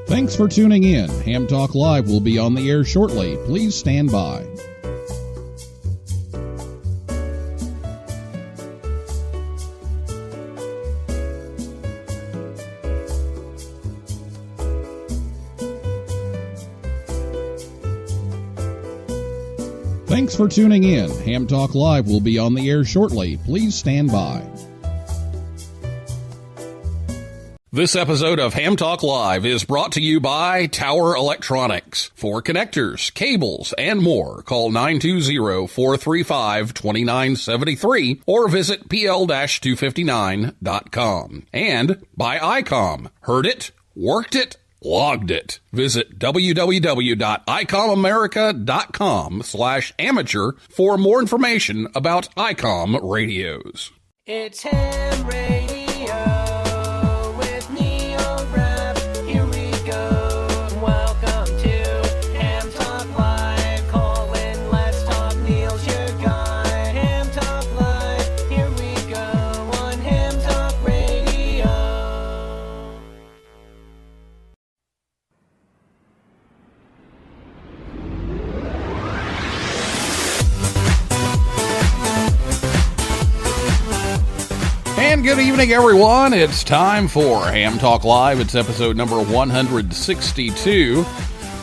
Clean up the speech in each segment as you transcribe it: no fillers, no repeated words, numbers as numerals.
Thanks for tuning in. Ham Talk Live will be on the air shortly. Please stand by. Thanks for tuning in. Ham Talk Live will be on the air shortly. Please stand by. This episode of Ham Talk Live is brought to you by Tower Electronics. For connectors, cables, and more, call 920-435-2973 or visit pl-259.com. And by ICOM. Heard it? Worked it? Logged it. Visit www.icomamerica.com/amateur for more information about ICOM radios. It's Ham Radio with Neil Rapp. Here we go. Welcome to Ham Talk Live. Call in, let's talk. Neil's your guy. Ham Talk Live. Here we go on Ham Talk Radio. And good evening, everyone. It's time for Ham Talk Live. It's episode number 162.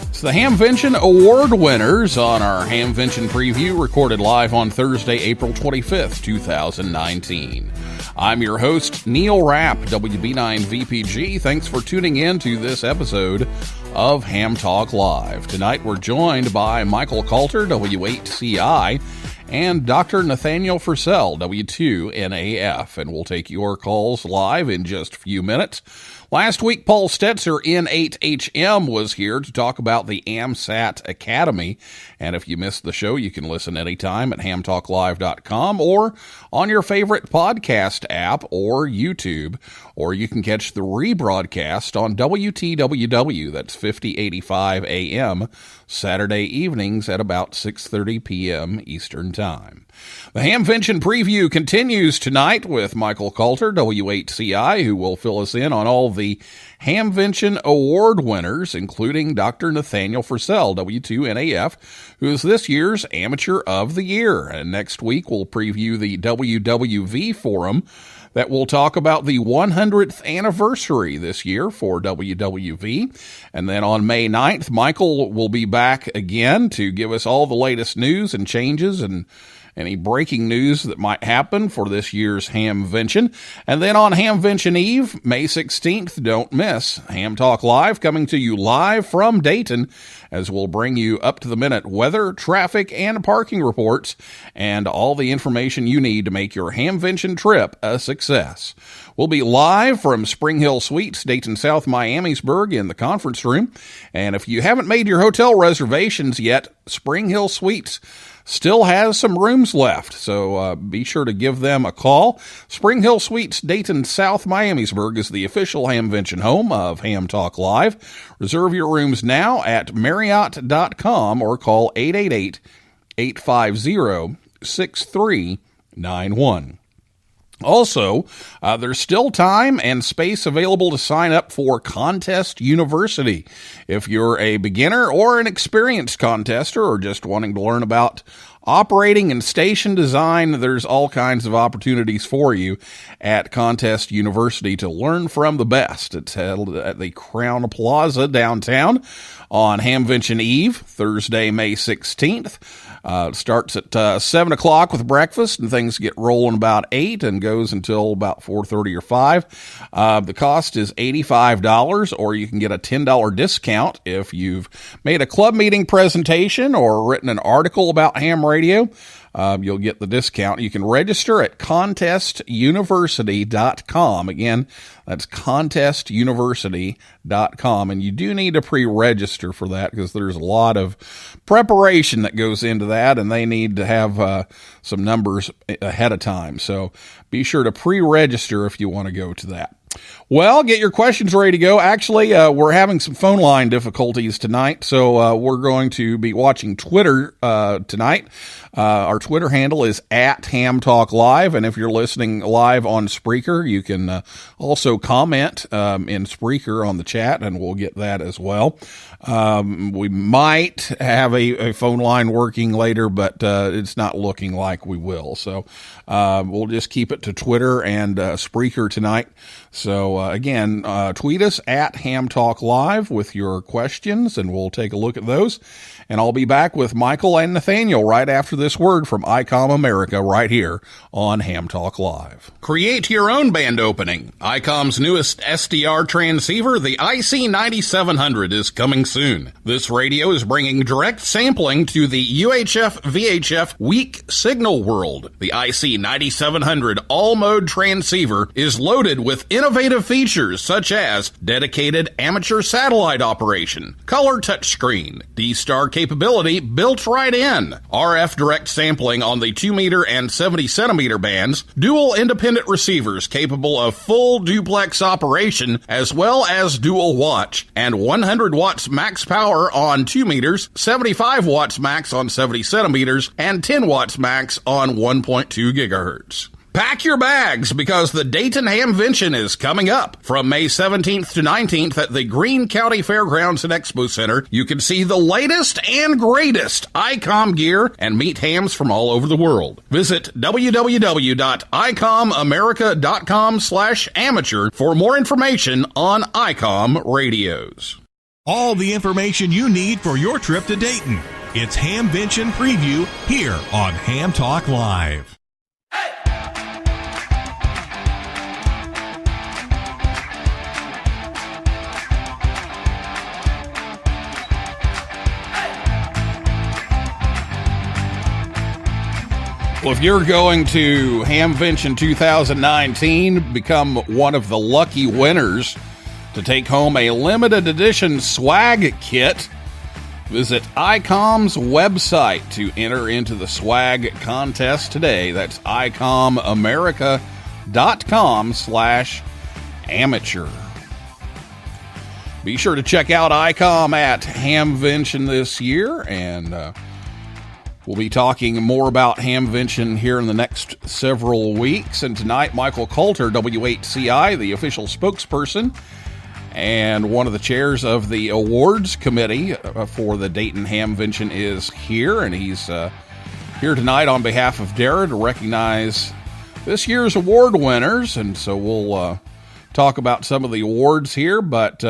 It's the Hamvention Award winners on our Hamvention Preview, recorded live on Thursday, April 25th, 2019. I'm your host, Neil Rapp, WB9VPG. Thanks for tuning in to this episode of Ham Talk Live. Tonight we're joined by Michael Kalter, W8CI, and Dr. Nathaniel Frissell, W2NAF, and we'll take your calls live in just a few minutes. Last week, Paul Stetzer, N8HM, was here to talk about the AMSAT Academy, and if you missed the show, you can listen anytime at hamtalklive.com or on your favorite podcast app or YouTube, or you can catch the rebroadcast on WTWW, that's 5085 AM, Saturday evenings at about 6:30 p.m. Eastern Time. The Hamvention Preview continues tonight with Michael Kalter, W8CI, who will fill us in on all the Hamvention Award winners, including Dr. Nathaniel Frissell, W2NAF, who is this year's Amateur of the Year. And next week, we'll preview the WWV Forum that will talk about the 100th anniversary this year for WWV. And then on May 9th, Michael will be back again to give us all the latest news and changes and any breaking news that might happen for this year's Hamvention. And then on Hamvention Eve, May 16th, don't miss Ham Talk Live, coming to you live from Dayton, as we'll bring you up-to-the-minute weather, traffic, and parking reports, and all the information you need to make your Hamvention trip a success. We'll be live from Spring Hill Suites, Dayton South Miamisburg, in the conference room. And if you haven't made your hotel reservations yet, Spring Hill Suites still has some rooms left, so be sure to give them a call. Spring Hill Suites, Dayton South Miamisburg, is the official Hamvention home of Ham Talk Live. Reserve your rooms now at Marriott.com or call 888-850-6391. Also, there's still time and space available to sign up for Contest University. If you're a beginner or an experienced contester or just wanting to learn about operating and station design, there's all kinds of opportunities for you at Contest University to learn from the best. It's held at the Crown Plaza downtown on Hamvention Eve, Thursday, May 16th. It starts at 7 o'clock with breakfast, and things get rolling about 8 and goes until about 4:30 or 5. The cost is $85, or you can get a $10 discount if you've made a club meeting presentation or written an article about ham radio. You'll get the discount. You can register at contestuniversity.com. Again, that's contestuniversity.com. And you do need to pre-register for that because there's a lot of preparation that goes into that, and they need to have some numbers ahead of time. So be sure to pre-register if you want to go to that. Well, get your questions ready to go. Actually, we're having some phone line difficulties tonight, so we're going to be watching Twitter tonight. Our Twitter handle is at Ham Talk Live, and if you're listening live on Spreaker, you can also comment in Spreaker on the chat, and we'll get that as well. We might have a phone line working later, but it's not looking like we will. So we'll just keep it to Twitter and Spreaker tonight. So again, tweet us at Ham Talk Live with your questions, and we'll take a look at those. And I'll be back with Michael and Nathaniel right after this word from ICOM America right here on Ham Talk Live. Create your own band opening. ICOM's newest SDR transceiver, the IC9700, is coming soon. This radio is bringing direct sampling to the UHF-VHF weak signal world. The IC9700 all-mode transceiver is loaded with innovative features such as dedicated amateur satellite operation, color touchscreen, D-Star capability built right in, RF direct sampling on the 2-meter and 70-centimeter bands, dual independent receivers capable of full duplex operation as well as dual watch, and 100 watts max power on 2 meters, 75 watts max on 70 centimeters, and 10 watts max on 1.2 gigahertz. Pack your bags because the Dayton Hamvention is coming up. From May 17th to 19th at the Greene County Fairgrounds and Expo Center, you can see the latest and greatest ICOM gear and meet hams from all over the world. Visit www.icomamerica.com/amateur for more information on ICOM radios. All the information you need for your trip to Dayton. It's Hamvention Preview here on Ham Talk Live. Well, if you're going to Hamvention 2019, become one of the lucky winners to take home a limited edition swag kit, visit ICOM's website to enter into the swag contest today. That's icomamerica.com/amateur. Be sure to check out ICOM at Hamvention this year, and we'll be talking more about Hamvention here in the next several weeks. And tonight, Michael Kalter, W8CI, the official spokesperson and one of the chairs of the awards committee for the Dayton Hamvention, is here. And he's here tonight on behalf of DARA to recognize this year's award winners. And so we'll talk about some of the awards here. But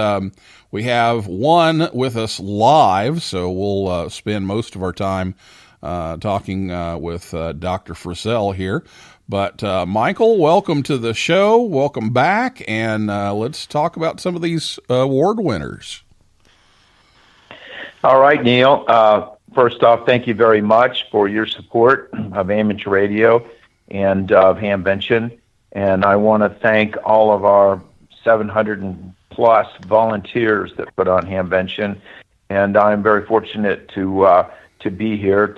we have one with us live, so we'll spend most of our time talking with Dr. Frissell here. But Michael, welcome to the show. Welcome back, and let's talk about some of these award winners. All right, Neil. First off, thank you very much for your support of amateur radio and of Hamvention. And I want to thank all of our 700 and plus volunteers that put on Hamvention. And I'm very fortunate to be here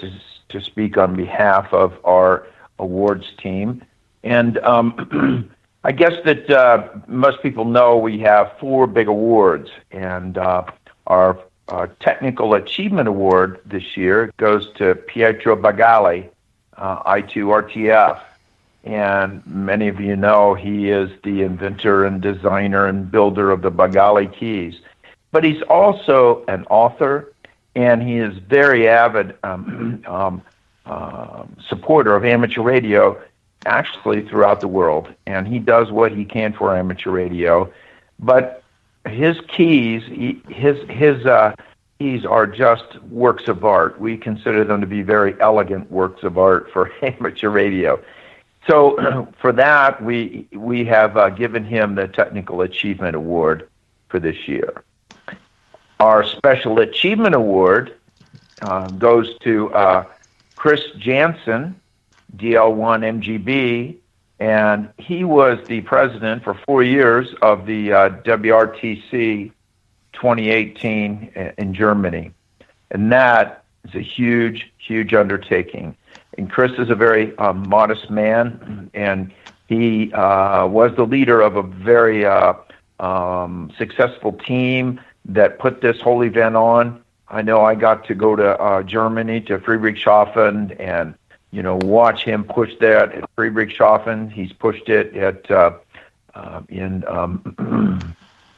to speak on behalf of our awards team. And I guess that most people know we have 4 big awards, and our Technical Achievement Award this year goes to Pietro Bagali, I2RTF. And many of you know he is the inventor and designer and builder of the Bagali keys. But he's also an author, and he is very avid supporter of amateur radio, actually throughout the world. And he does what he can for amateur radio. But his keys, his keys are just works of art. We consider them to be very elegant works of art for amateur radio. So for that, we have given him the Technical Achievement Award for this year. Our Special Achievement Award goes to Chris Jansen, DL1MGB, and he was the president for 4 years of the WRTC 2018 in Germany. And that is a huge, huge undertaking. And Chris is a very modest man, and he was the leader of a very successful team that put this whole event on. I know I got to go to Germany, to Friedrichshafen, and watch him push that at Friedrichshafen. He's pushed it in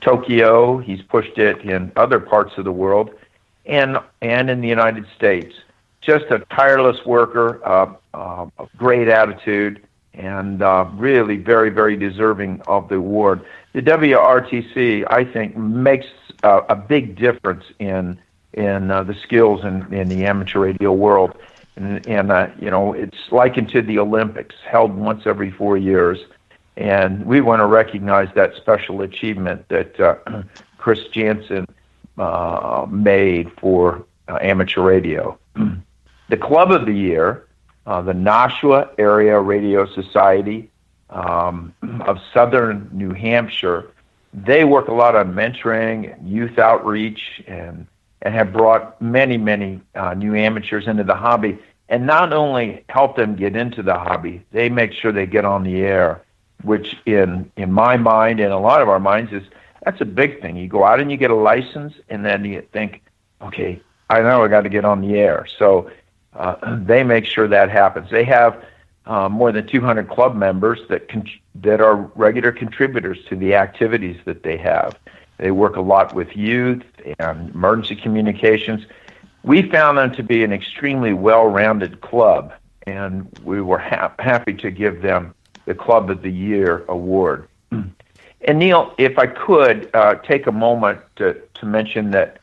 Tokyo. He's pushed it in other parts of the world, and in the United States. Just a tireless worker, a great attitude, and really very, very deserving of the award. The WRTC, I think, makes a big difference in the skills in the amateur radio world. And it's likened to the Olympics, held once every 4 years. And we want to recognize that special achievement that Chris Jansen made for amateur radio. The Club of the Year, the Nashua Area Radio Society of Southern New Hampshire, they work a lot on mentoring and youth outreach and have brought many, many new amateurs into the hobby, and not only help them get into the hobby, they make sure they get on the air, which in my mind and a lot of our minds that's a big thing. You go out and you get a license, and then you think, okay, I know I got to get on the air. So they make sure that happens. They have more than 200 club members that are regular contributors to the activities that they have. They work a lot with youth and emergency communications. We found them to be an extremely well-rounded club, and we were happy to give them the Club of the Year award. And Neil, if I could take a moment to mention that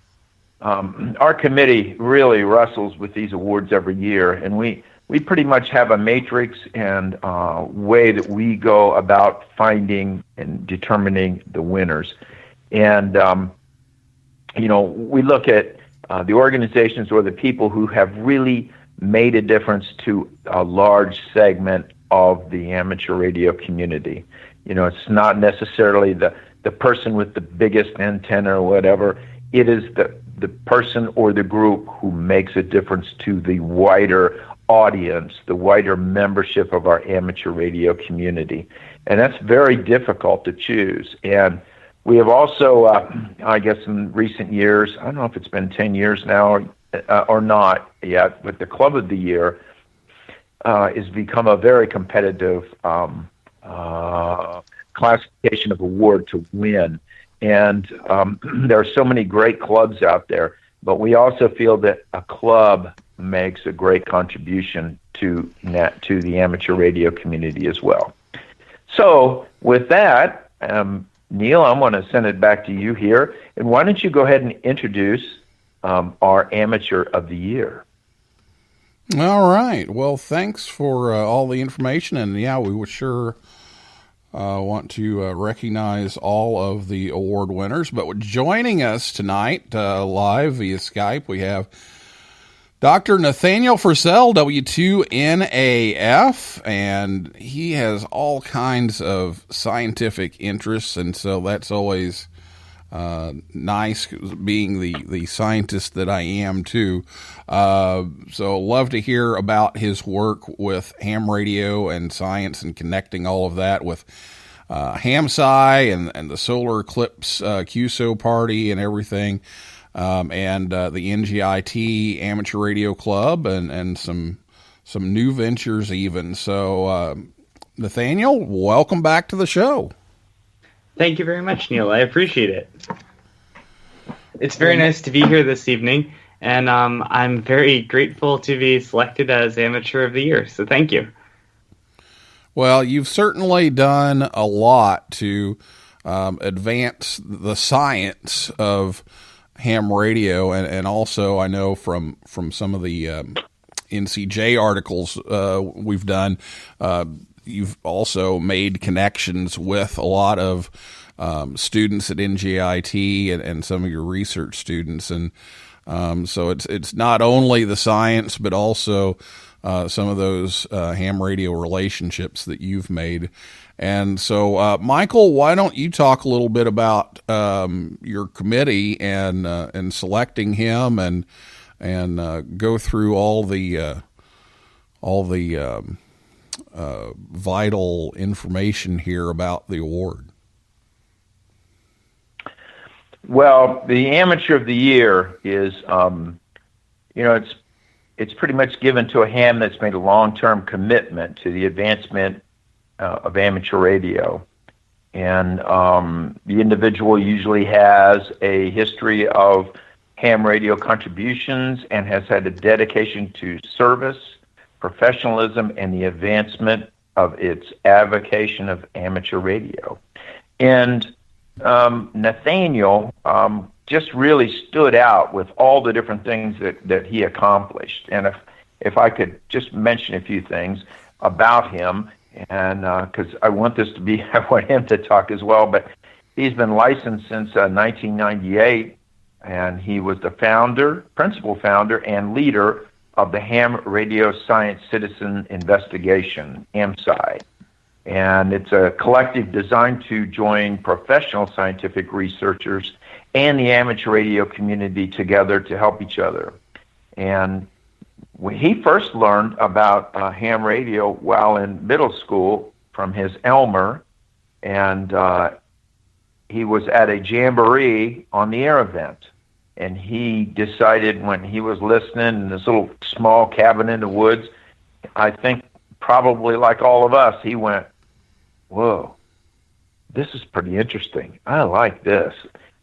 our committee really wrestles with these awards every year, and we pretty much have a matrix and way that we go about finding and determining the winners. And, we look at the organizations or the people who have really made a difference to a large segment of the amateur radio community. It's not necessarily the person with the biggest antenna or whatever. It is the person or the group who makes a difference to the wider audience, the wider membership of our amateur radio community. And that's very difficult to choose. And we have also, I guess in recent years, I don't know if it's been 10 years now or not yet, but the Club of the Year has become a very competitive classification of award to win. And there are so many great clubs out there, but we also feel that a club makes a great contribution to the amateur radio community as well. So with that, Neil, I'm going to send it back to you here. And why don't you go ahead and introduce our Amateur of the Year? All right. Well, thanks for all the information. And yeah, we would sure want to recognize all of the award winners. But joining us tonight live via Skype, we have Dr. Nathaniel Frissell, W2NAF, and he has all kinds of scientific interests, and so that's always nice, being the scientist that I am too. So love to hear about his work with ham radio and science and connecting all of that with HamSci and the solar eclipse QSO party and everything. And the NGIT Amateur Radio Club and some new ventures even. So, Nathaniel, welcome back to the show. Thank you very much, Neil. I appreciate it. It's very nice to be here this evening, and I'm very grateful to be selected as Amateur of the Year, so thank you. Well, you've certainly done a lot to advance the science of ham radio, and also I know from some of the NCJ articles we've done, you've also made connections with a lot of students at NGIT and some of your research students, and so it's not only the science but also some of those ham radio relationships that you've made. And so, Michael, why don't you talk a little bit about your committee and selecting him and go through all the vital information here about the award. Well, the Amateur of the Year is, it's pretty much given to a ham that's made a long-term commitment to the advancement of amateur radio. And the individual usually has a history of ham radio contributions and has had a dedication to service, professionalism, and the advancement of its avocation of amateur radio. And Nathaniel just really stood out with all the different things that he accomplished. And if I could just mention a few things about him, and because I want him to talk as well, but he's been licensed since 1998, and he was the principal founder, and leader of the Ham Radio Science Citizen Investigation, HAMSCI. And it's a collective designed to join professional scientific researchers and the amateur radio community together to help each other. And when he first learned about ham radio while in middle school from his Elmer, and he was at a jamboree on the air event. And he decided when he was listening in this little small cabin in the woods, I think probably like all of us, he went, whoa, this is pretty interesting. I like this.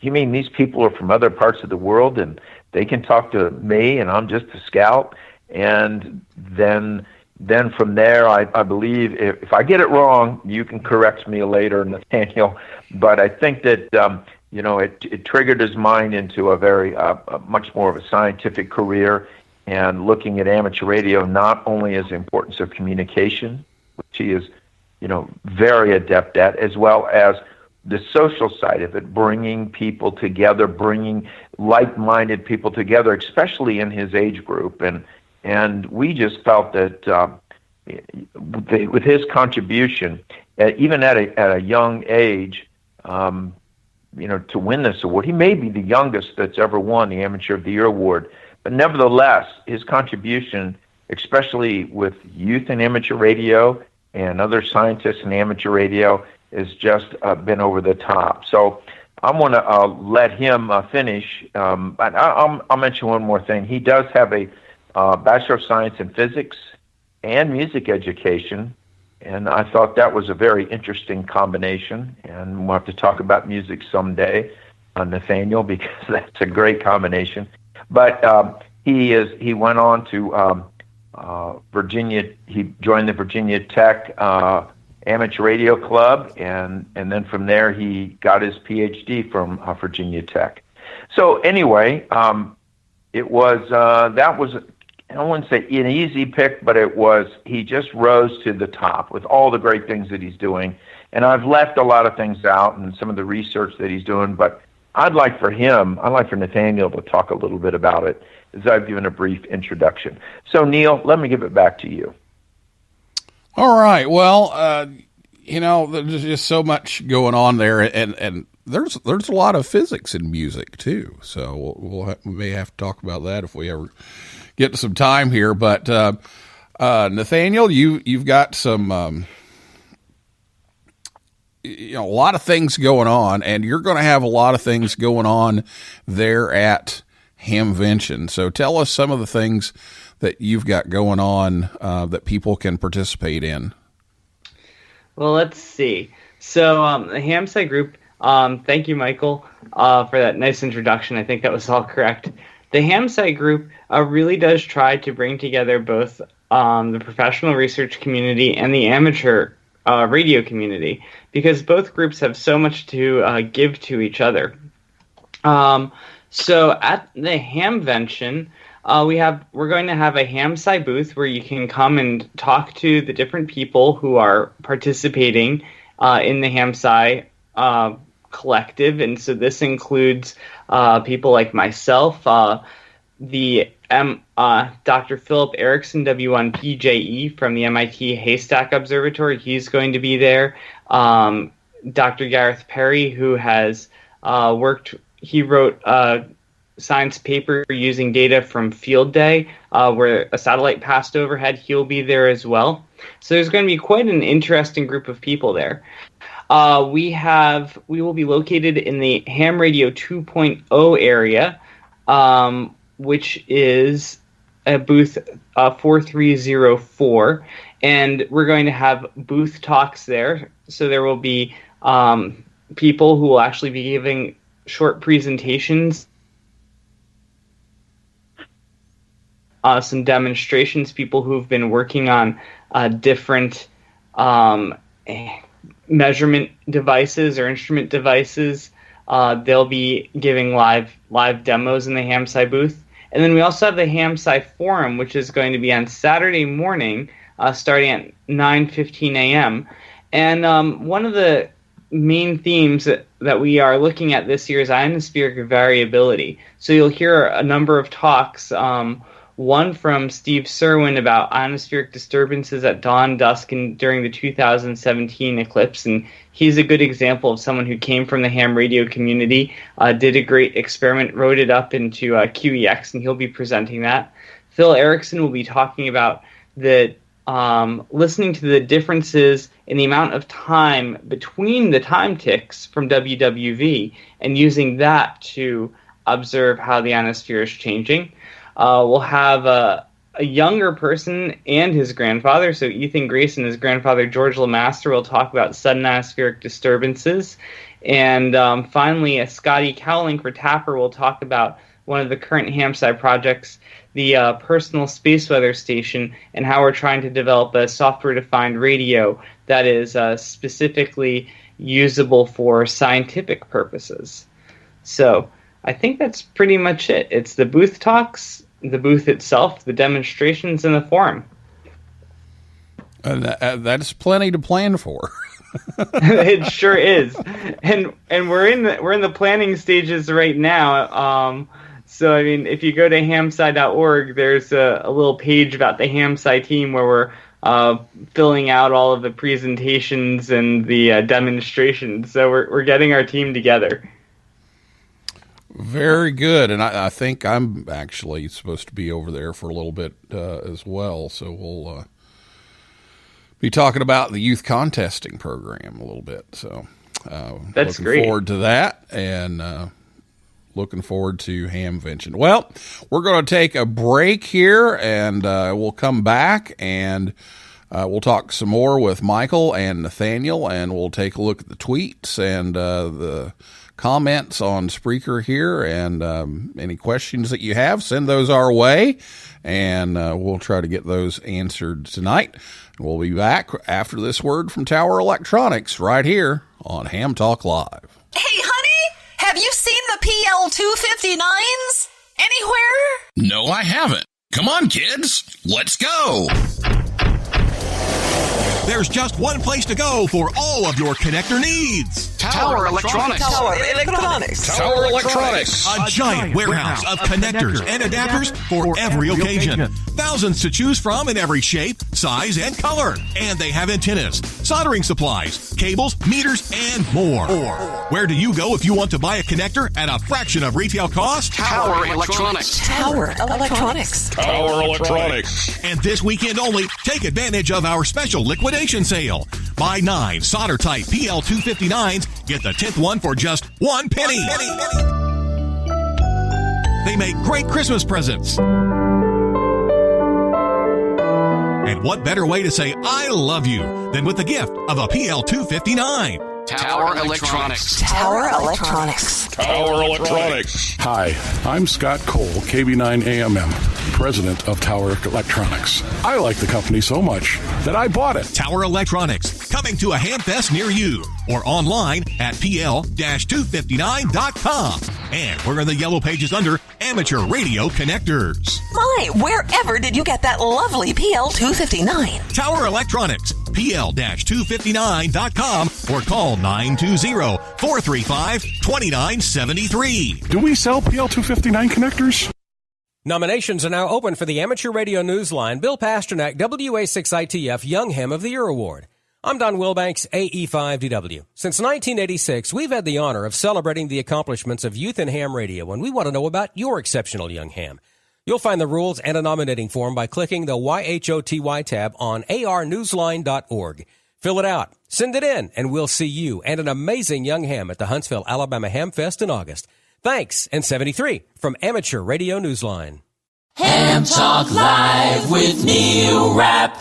You mean these people are from other parts of the world and they can talk to me and I'm just a scout? And then from there, I believe, if I get it wrong, you can correct me later, Nathaniel. But I think that, it triggered his mind into a very, much more of a scientific career and looking at amateur radio not only as the importance of communication, which he is, very adept at, as well as the social side of it, bringing people together, bringing like-minded people together, especially in his age group. And we just felt that with his contribution, even at a young age, to win this award, he may be the youngest that's ever won the Amateur of the Year award. But nevertheless, his contribution, especially with youth in amateur radio and other scientists in amateur radio, has just been over the top. So I'm going to let him finish. But I'll mention one more thing. He does have a Bachelor of Science in Physics and Music Education, and I thought that was a very interesting combination. And we'll have to talk about music someday, Nathaniel, because that's a great combination. But he went on to Virginia. He joined the Virginia Tech Amateur Radio Club, and then from there he got his PhD from Virginia Tech. So anyway, it was that was, I wouldn't say an easy pick, but he just rose to the top with all the great things that he's doing. And I've left a lot of things out and some of the research that he's doing, but I'd like for Nathaniel to talk a little bit about it, as I've given a brief introduction. So, Neil, let me give it back to you. All right. Well, there's just so much going on there, and there's a lot of physics in music too. So we may have to talk about that if we ever get to some time here. But Nathaniel, you've got some a lot of things going on, and you're going to have a lot of things going on there at Hamvention. So tell us some of the things that you've got going on that people can participate in. Well, let's see. So the HAMSCI group, thank you, Michael, for that nice introduction. I think that was all correct. The HAMSCI group really does try to bring together both the professional research community and the amateur radio community, because both groups have so much to give to each other. So at the Hamvention, we're going to have a HAMSCI booth where you can come and talk to the different people who are participating in the HAMSCI collective. And so this includes people like myself, the Dr. Philip Erickson, W1PJE from the MIT Haystack Observatory. He's going to be there. Dr. Gareth Perry, who has he wrote a science paper using data from Field Day, where a satellite passed overhead. He'll be there as well. So there's going to be quite an interesting group of people there. We will be located in the Ham Radio 2.0 area, which is at booth 4304, and we're going to have booth talks there. So there will be people who will actually be giving short presentations, some demonstrations, people who've been working on different measurement devices or instrument devices. They'll be giving live demos in the HamSci booth. And then we also have the HamSci Forum, which is going to be on Saturday morning, starting at 9:15 a.m. And one of the main themes that we are looking at this year is ionospheric variability. So you'll hear a number of talks, one from Steve Serwin about ionospheric disturbances at dawn, dusk, and during the 2017 eclipse. And he's a good example of someone who came from the ham radio community, did a great experiment, wrote it up into QEX, and he'll be presenting that. Phil Erickson will be talking about the listening to the differences in the amount of time between the time ticks from WWV and using that to observe how the ionosphere is changing. We'll have a younger person and his grandfather. So Ethan Grace and his grandfather, George Lemaster, will talk about sudden ionospheric disturbances. And finally, Scotty Cowling for Tapper will talk about one of the current HamSci projects, the Personal Space Weather Station, and how we're trying to develop a software-defined radio that is specifically usable for scientific purposes. So I think that's pretty much it. It's the booth talks, the booth itself, the demonstrations, and the forum. That's plenty to plan for. It sure is, and we're in the planning stages right now. So I mean, if you go to hamsci.org, there's a little page about the HamSci team where we're filling out all of the presentations and the demonstrations. So we're getting our team together. Very good, and I think I'm actually supposed to be over there for a little bit as well, so we'll be talking about the youth contesting program a little bit. So that's looking great. Forward to that, and looking forward to Hamvention. Well, we're going to take a break here, and we'll come back, and we'll talk some more with Michael and Nathaniel, and we'll take a look at the tweets and the comments on Spreaker here, and any questions that you have, send those our way, and we'll try to get those answered tonight. We'll be back after this word from Tower Electronics right here on Ham Talk Live. Hey, honey, have you seen the PL259s anywhere? No, I haven't. Come on, kids. Let's go. There's just one place to go for all of your connector needs. Tower Electronics. Tower Electronics. Tower Electronics. A giant warehouse of connectors and adapters for every occasion. Thousands to choose from in every shape, size, and color. And they have antennas, soldering supplies, cables, meters, and more. Where do you go if you want to buy a connector at a fraction of retail cost? Tower Electronics. Tower Electronics. Tower Electronics. And this weekend only, take advantage of our special liquidation sale. Buy 9 solder-type PL259s, get the 10th one for just 1 penny. They make great Christmas presents. And what better way to say I love you than with the gift of a PL259? Tower Electronics. Tower Electronics. Tower Electronics. Hi, I'm Scott Cole, KB9AMM, president of Tower Electronics. I like the company so much that I bought it. Tower Electronics, coming to a Hamfest near you or online at pl-259.com. And we're in the yellow pages under Amateur Radio Connectors. My, wherever did you get that lovely PL259? Tower Electronics, pl-259.com or call 920-435-2973. Do we sell PL259 connectors? Nominations are now open for the Amateur Radio Newsline Bill Pasternak WA6ITF Young Ham of the Year Award. I'm Don Wilbanks, AE5DW. Since 1986, we've had the honor of celebrating the accomplishments of youth in ham radio, and we want to know about your exceptional young ham. You'll find the rules and a nominating form by clicking the YHOTY tab on arnewsline.org. Fill it out, send it in, and we'll see you and an amazing young ham at the Huntsville, Alabama Ham Fest in August. Thanks, and 73 from Amateur Radio Newsline. Ham Talk Live with Neil Rapp.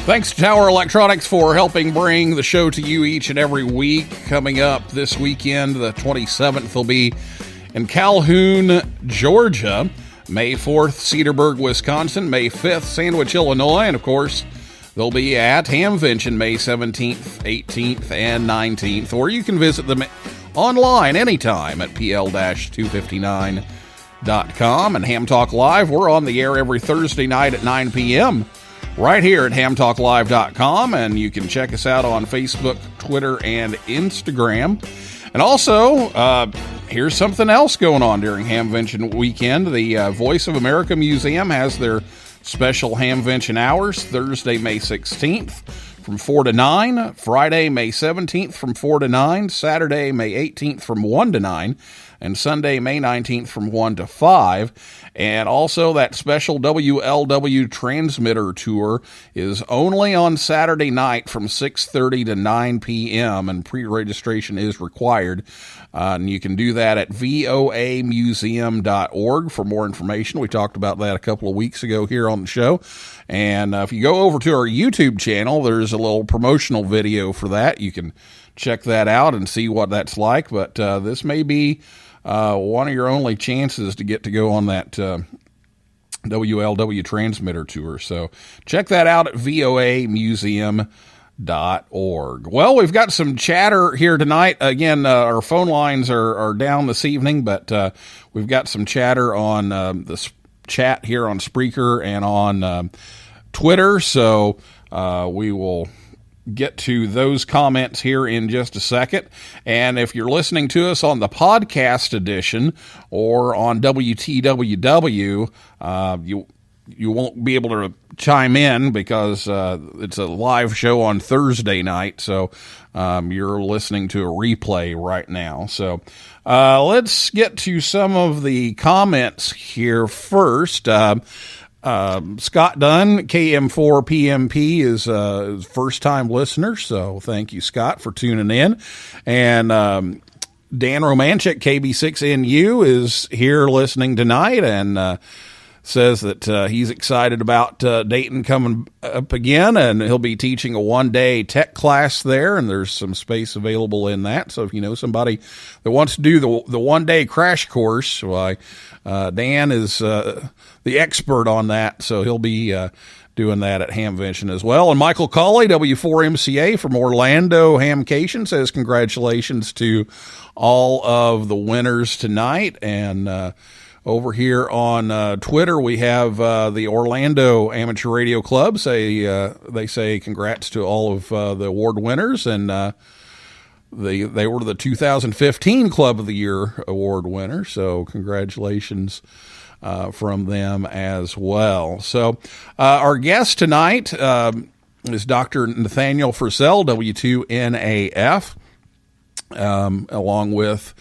Thanks to Tower Electronics for helping bring the show to you each and every week. Coming up this weekend, the 27th, will be in Calhoun, Georgia. May 4th, Cedarburg, Wisconsin. May 5th, Sandwich, Illinois. And, of course, they'll be at Hamvention May 17th, 18th, and 19th. Or you can visit them online anytime at pl-259.com. And Ham Talk Live, we're on the air every Thursday night at 9 p.m., right here at hamtalklive.com, and you can check us out on Facebook, Twitter, and Instagram. And also, here's something else going on during Hamvention weekend. The Voice of America Museum has their special Hamvention hours, Thursday, May 16th from 4 to 9, Friday, May 17th from 4 to 9, Saturday, May 18th from 1 to 9, and Sunday, May 19th from 1 to 5. And also that special WLW transmitter tour is only on Saturday night from 6:30 to 9 p.m. and pre-registration is required. And you can do that at voamuseum.org for more information. We talked about that a couple of weeks ago here on the show. And if you go over to our YouTube channel, there's a little promotional video for that. You can check that out and see what that's like. But this may be one of your only chances to get to go on that WLW transmitter tour. So check that out at voamuseum.org. Well, we've got some chatter here tonight. Again, our phone lines are down this evening, but we've got some chatter on the chat here on Spreaker and on Twitter. So we will get to those comments here in just a second. And if you're listening to us on the podcast edition or on WTWW, you won't be able to chime in because it's a live show on Thursday night. So you're listening to a replay right now. So let's get to some of the comments here first. Scott Dunn, KM4PMP, is a first-time listener, so thank you, Scott, for tuning in. And Dan Romanchik, KB6NU, is here listening tonight and says that he's excited about Dayton coming up again, and he'll be teaching a one-day tech class there, and there's some space available in that. So if you know somebody that wants to do the one-day crash course, why, Dan is the expert on that, so he'll be doing that at Hamvention as well. And Michael Cawley, W4MCA from Orlando Hamcation, says congratulations to all of the winners tonight. And over here on Twitter, we have the Orlando Amateur Radio Club. They say congrats to all of the award winners, and they were the 2015 Club of the Year award winner. So congratulations from them as well. So our guest tonight is Dr. Nathaniel Frissell, W2NAF, along with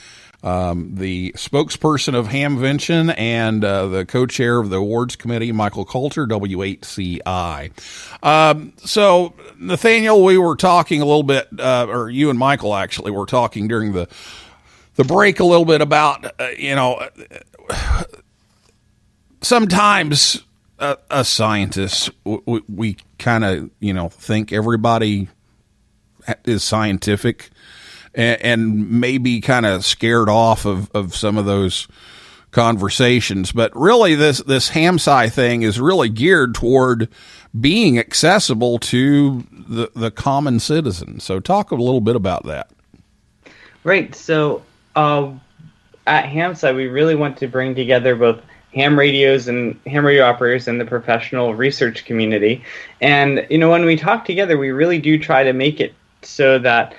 the spokesperson of Hamvention and the co-chair of the awards committee, Michael Kalter, W8CI. So, Nathaniel, we were talking a little bit, or you and Michael actually were talking during the break a little bit about, sometimes as scientists, we kind of, think everybody is scientific and maybe kind of scared off of some of those conversations. But really, this HamSci thing is really geared toward being accessible to the common citizen. So talk a little bit about that. Right. So at HamSci, we really want to bring together both ham radios and ham radio operators and the professional research community. And, when we talk together, we really do try to make it so that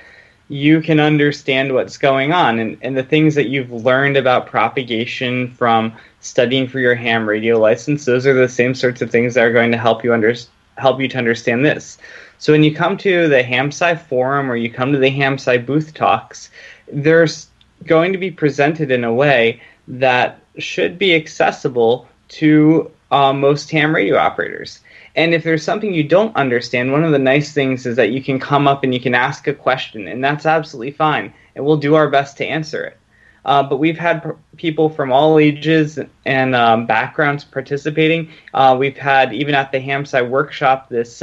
you can understand what's going on and the things that you've learned about propagation from studying for your ham radio license. Those are the same sorts of things that are going to help you to understand this. So when you come to the HamSci forum or you come to the HamSci booth talks, there's going to be presented in a way that should be accessible to most ham radio operators. And if there's something you don't understand, one of the nice things is that you can come up and you can ask a question, and that's absolutely fine. And we'll do our best to answer it. But we've had people from all ages and backgrounds participating. We've had, even at the HamSci workshop this,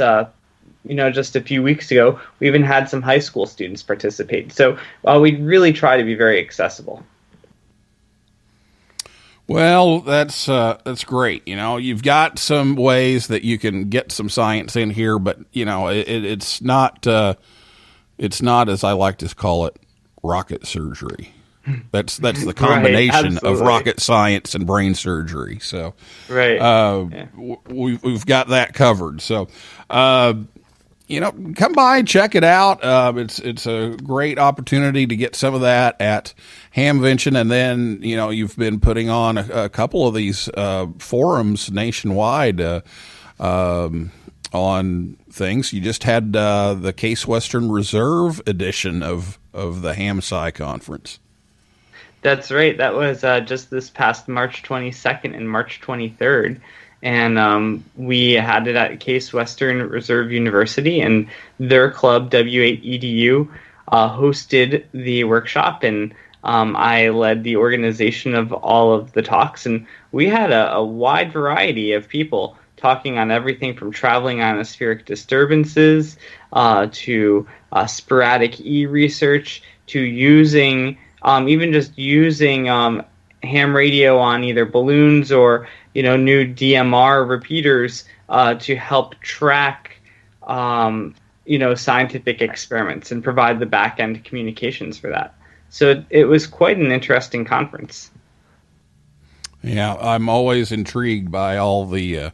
just a few weeks ago, we even had some high school students participate. So we really try to be very accessible. Well, that's great. You've got some ways that you can get some science in here, but it's not as I like to call it, rocket surgery. That's the combination right, of rocket science and brain surgery. So, right, we've got that covered. So, come by and check it out. It's a great opportunity to get some of that at Hamvention, and then you've been putting on a couple of these forums nationwide on things. You just had the Case Western Reserve edition of the HamSci conference. That's right. That was just this past March 22nd and March 23rd. And we had it at Case Western Reserve University, and their club, W8EDU, hosted the workshop, and I led the organization of all of the talks. And we had a wide variety of people talking on everything from traveling ionospheric disturbances to sporadic research to using even just using ham radio on either balloons or new DMR repeaters to help track scientific experiments and provide the back end communications for that. So it was quite an interesting conference. Yeah, I'm always intrigued by all the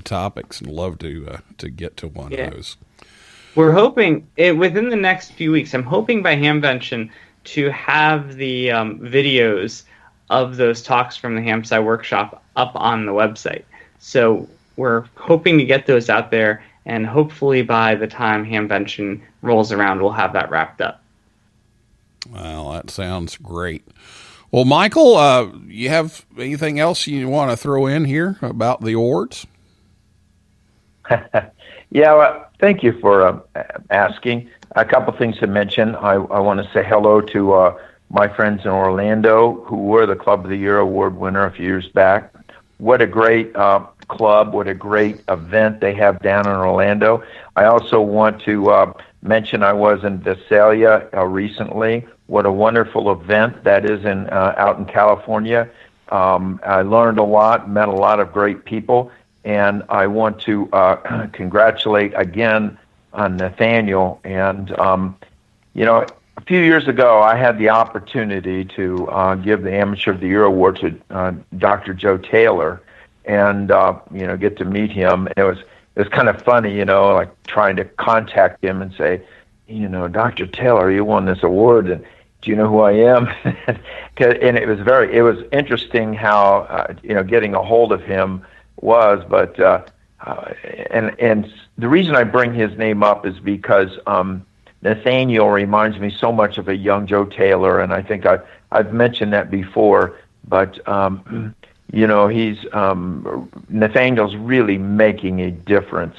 topics and love to get to one of those. We're hoping within the next few weeks. I'm hoping by Hamvention to have the videos of those talks from the HamSci workshop up on the website. So we're hoping to get those out there, and hopefully by the time Hamvention rolls around, we'll have that wrapped up. Well, that sounds great. Well, Michael, you have anything else you want to throw in here about the awards? Yeah, well, thank you for asking. A couple things to mention. I want to say hello to my friends in Orlando who were the Club of the Year award winner a few years back. What a great club, what a great event they have down in Orlando. I also want to mention I was in Visalia recently. What a wonderful event that is out in California. I learned a lot, met a lot of great people, and I want to congratulate again on Nathaniel. And, a few years ago, I had the opportunity to give the Amateur of the Year award to Dr. Joe Taylor and, get to meet him. It was kind of funny, like trying to contact him and say, Dr. Taylor, you won this award, and do you know who I am? And it was interesting how, getting a hold of him was, but, and the reason I bring his name up is because, Nathaniel reminds me so much of a young Joe Taylor, and I think I've mentioned that before, but, he's, Nathaniel's really making a difference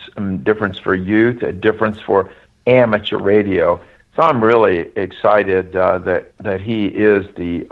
for youth, a difference for amateur radio. So I'm really excited that he is the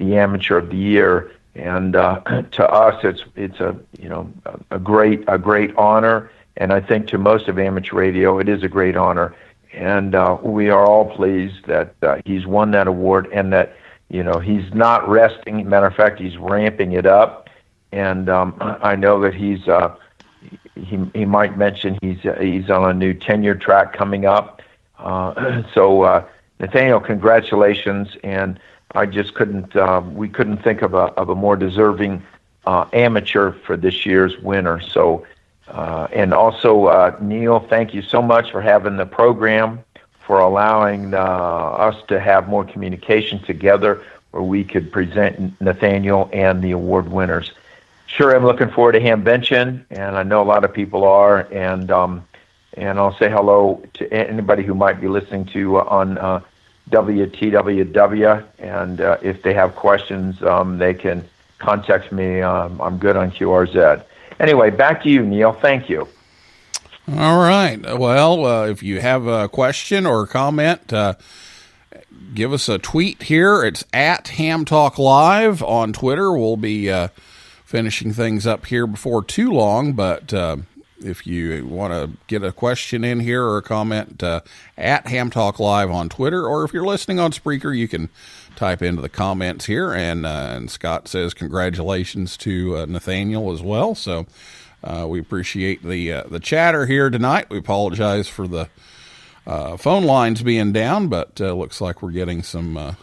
Amateur of the Year, and to us it's a great honor, and I think to most of amateur radio it is a great honor, and we are all pleased that he's won that award, and that he's not resting. Matter of fact, he's ramping it up, and I know that he might mention he's on a new tenure track coming up. So Nathaniel, congratulations, and I just we couldn't think of a more deserving amateur for this year's winner. So, and also Neil, thank you so much for having the program, for allowing us to have more communication together where we could present Nathaniel and the award winners. Sure, I'm looking forward to Hamvention, and I know a lot of people are, and and I'll say hello to anybody who might be listening to on WTWW, and if they have questions, they can contact me. I'm good on QRZ. Anyway, back to you, Neil. Thank you. All right. Well, if you have a question or comment, give us a tweet here. It's at Ham Talk Live on Twitter. We'll be finishing things up here before too long, but if you want to get a question in here or a comment, at Ham Talk Live on Twitter, or if you're listening on Spreaker, you can type into the comments here. And Scott says congratulations to Nathaniel as well. So we appreciate the chatter here tonight. We apologize for the phone lines being down, but looks like we're getting some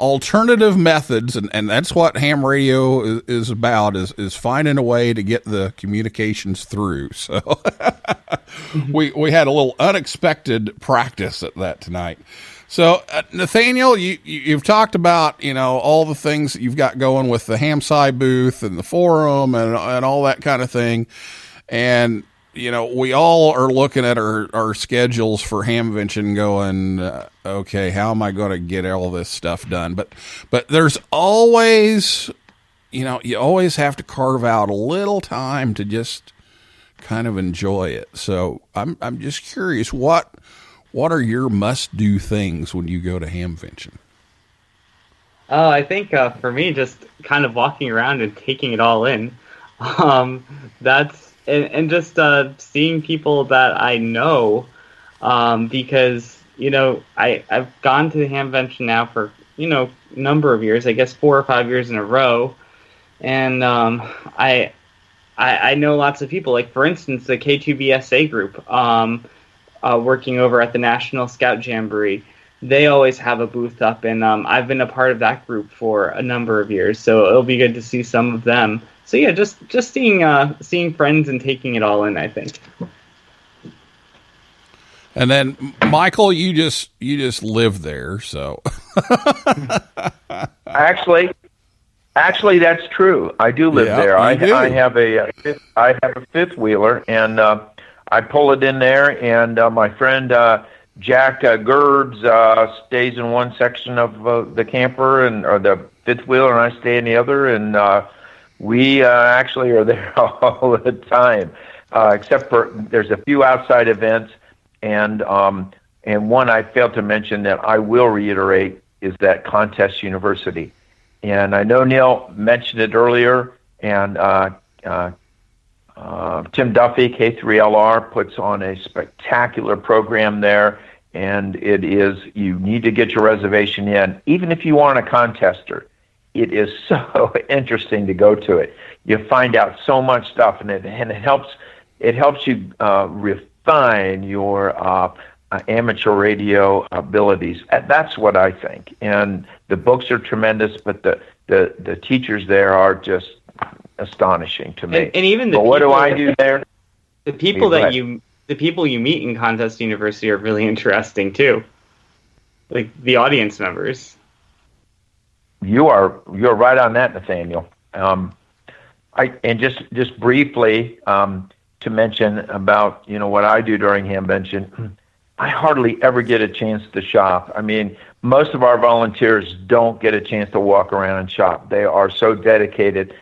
alternative methods, and that's what ham radio is about, is finding a way to get the communications through. So we had a little unexpected practice at that tonight. So Nathaniel, you've talked about, all the things that you've got going with the HamSci booth and the forum and all that kind of thing. And we all are looking at our schedules for Hamvention going, okay, how am I going to get all this stuff done? But there's always, you always have to carve out a little time to just kind of enjoy it. So I'm just curious, what are your must-do things when you go to Hamvention? Oh, I think for me, just kind of walking around and taking it all in. And just seeing people that I know, because, I've gone to the Hamvention now for, a number of years, I guess 4 or 5 years in a row. And I know lots of people, like, for instance, the K2BSA group, working over at the National Scout Jamboree. They always have a booth up, and I've been a part of that group for a number of years, so it'll be good to see some of them. So yeah, just seeing friends and taking it all in, I think. And then Michael, you just live there, so. Actually, that's true. I do live there. I have a fifth wheeler, and I pull it in there. And my friend Jack Gerbs stays in one section of the camper or the fifth wheeler, and I stay in the other. And we actually are there all the time, except for there's a few outside events, and one I failed to mention that I will reiterate is that Contest University. And I know Neil mentioned it earlier, and Tim Duffy, K3LR, puts on a spectacular program there, and you need to get your reservation in, even if you aren't a contester. It is so interesting to go to it. You find out so much stuff, and it helps you refine your amateur radio abilities. That's what I think. And the books are tremendous, but the teachers there are just astonishing to me. And even what do I do there? The people the people you meet in Contest University are really interesting too. Like the audience members. You're right on that, Nathaniel. And just briefly to mention about what I do during Hamvention, I hardly ever get a chance to shop. I mean, most of our volunteers don't get a chance to walk around and shop. They are so dedicated.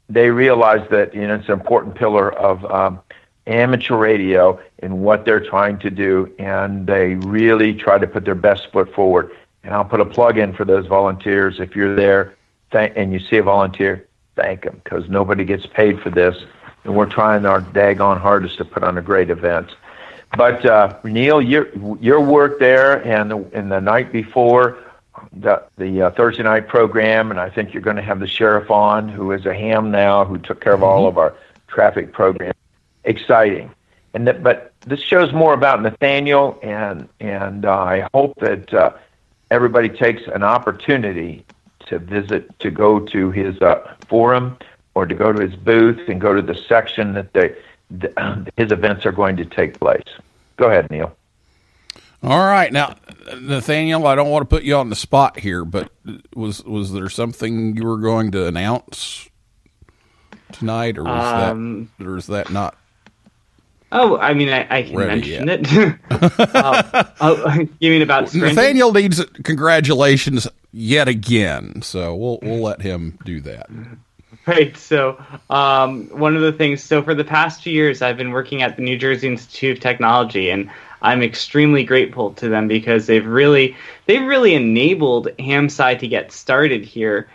They realize that it's an important pillar of amateur radio in what they're trying to do, and they really try to put their best foot forward. And I'll put a plug in for those volunteers. If you're there and you see a volunteer, thank them, because nobody gets paid for this, and we're trying our daggone hardest to put on a great event. But Neil, your work there and the night before the Thursday night program, and I think you're going to have the sheriff on, who is a ham now, who took care of all of our traffic programs. Exciting. But this shows more about Nathaniel, and I hope that everybody takes an opportunity to go to his forum or to go to his booth and go to the section that his events are going to take place. Go ahead, Neil. All right. Now, Nathaniel, I don't want to put you on the spot here, but was there something you were going to announce tonight, or was that not? Oh, I mean, I can Ready mention it. You mean about Scranton? Nathaniel needs congratulations yet again, so we'll let him do that. Right. So, one of the things. So, for the past 2 years, I've been working at the New Jersey Institute of Technology, and I'm extremely grateful to them because they've really enabled HamSci to get started here,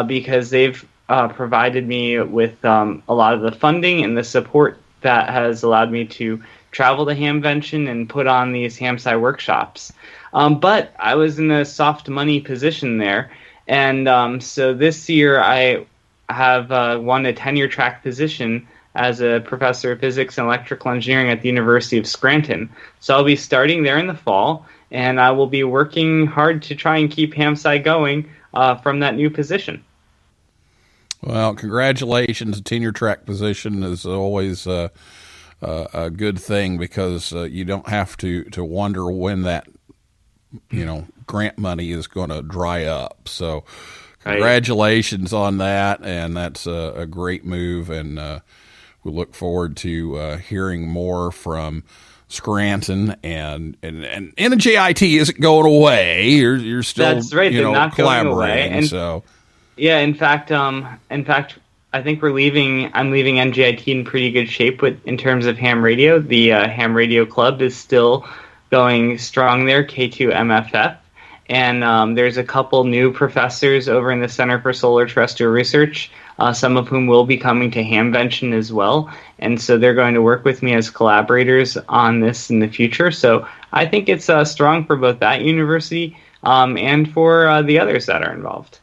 because they've provided me with a lot of the funding and the support that has allowed me to travel to Hamvention and put on these HamSci workshops. But I was in a soft money position there, and so this year I have won a tenure track position as a professor of physics and electrical engineering at the University of Scranton. So I'll be starting there in the fall, and I will be working hard to try and keep HamSci going from that new position. Well, congratulations. A tenure track position is always a good thing because you don't have to wonder when that, grant money is going to dry up. So congratulations on that, and that's a great move, and we look forward to hearing more from Scranton, and NJIT isn't going away. You're still That's right. They're not going away. And so yeah, in fact, I think I'm leaving NJIT in pretty good shape in terms of ham radio. The ham radio club is still going strong there, K2MFF. And there's a couple new professors over in the Center for Solar Terrestrial Research, some of whom will be coming to Hamvention as well. And so they're going to work with me as collaborators on this in the future. So I think it's strong for both that university and for the others that are involved.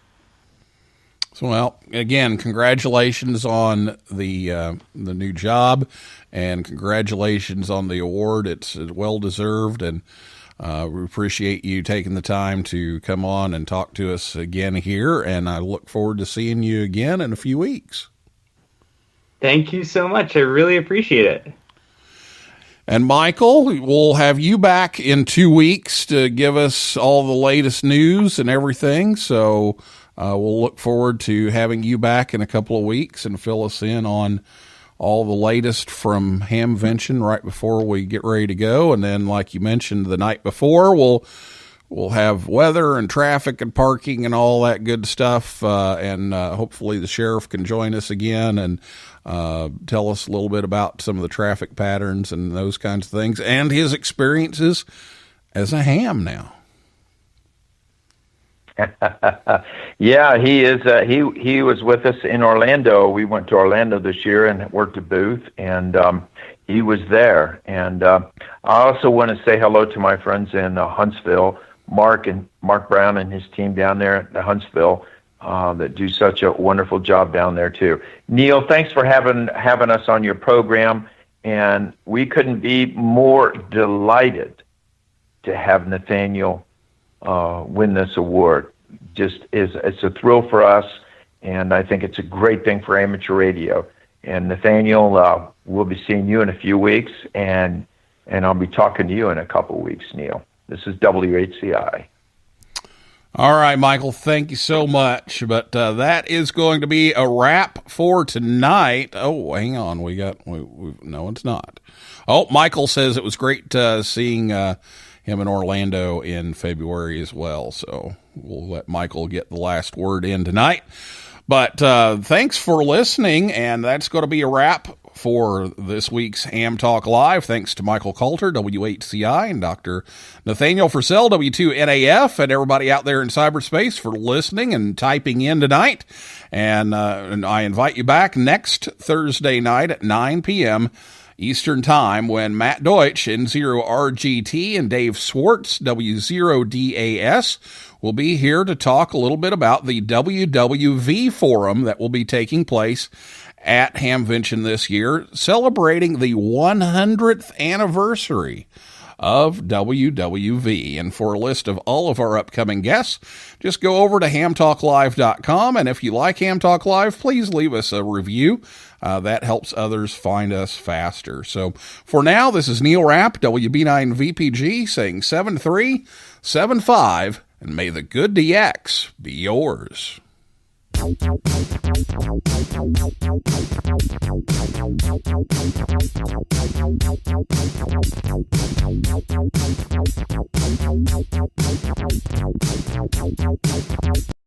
So, well, again, congratulations on the new job, and congratulations on the award. It's well deserved, and we appreciate you taking the time to come on and talk to us again here, and I look forward to seeing you again in a few weeks. Thank you so much. I really appreciate it. And Michael, we'll have you back in 2 weeks to give us all the latest news and everything, so we'll look forward to having you back in a couple of weeks and fill us in on all the latest from Hamvention right before we get ready to go. And then, like you mentioned the night before, we'll have weather and traffic and parking and all that good stuff. And hopefully the sheriff can join us again and tell us a little bit about some of the traffic patterns and those kinds of things and his experiences as a ham now. Yeah, he is. He was with us in Orlando. We went to Orlando this year and worked a booth, and he was there. And I also want to say hello to my friends in Huntsville, Mark Brown and his team down there at Huntsville that do such a wonderful job down there too. Neil, thanks for having us on your program, and we couldn't be more delighted to have Nathaniel win this award. It's a thrill for us, and I think it's a great thing for amateur radio. And Nathaniel, we'll be seeing you in a few weeks, and I'll be talking to you in a couple of weeks, Neil. This is WHCI. All right, Michael, thank you so much. But that is going to be a wrap for tonight. Oh, hang on. No, it's not. Oh, Michael says it was great seeing him in Orlando in February as well. So we'll let Michael get the last word in tonight. But thanks for listening, and that's going to be a wrap for this week's Ham Talk Live. Thanks to Michael Kalter, WHCI, and Dr. Nathaniel Frissell, W2NAF, and everybody out there in cyberspace for listening and typing in tonight. And I invite you back next Thursday night at 9 p.m. Eastern Time when Matt Deutsch, N0RGT, and Dave Swartz, W0DAS, will be here to talk a little bit about the WWV Forum that will be taking place at Hamvention this year, celebrating the 100th anniversary of WWV. And for a list of all of our upcoming guests, just go over to hamtalklive.com. And if you like Ham Talk Live, please leave us a review. That helps others find us faster. So for now, this is Neil Rapp, WB9VPG, saying 7375, and may the good DX be yours.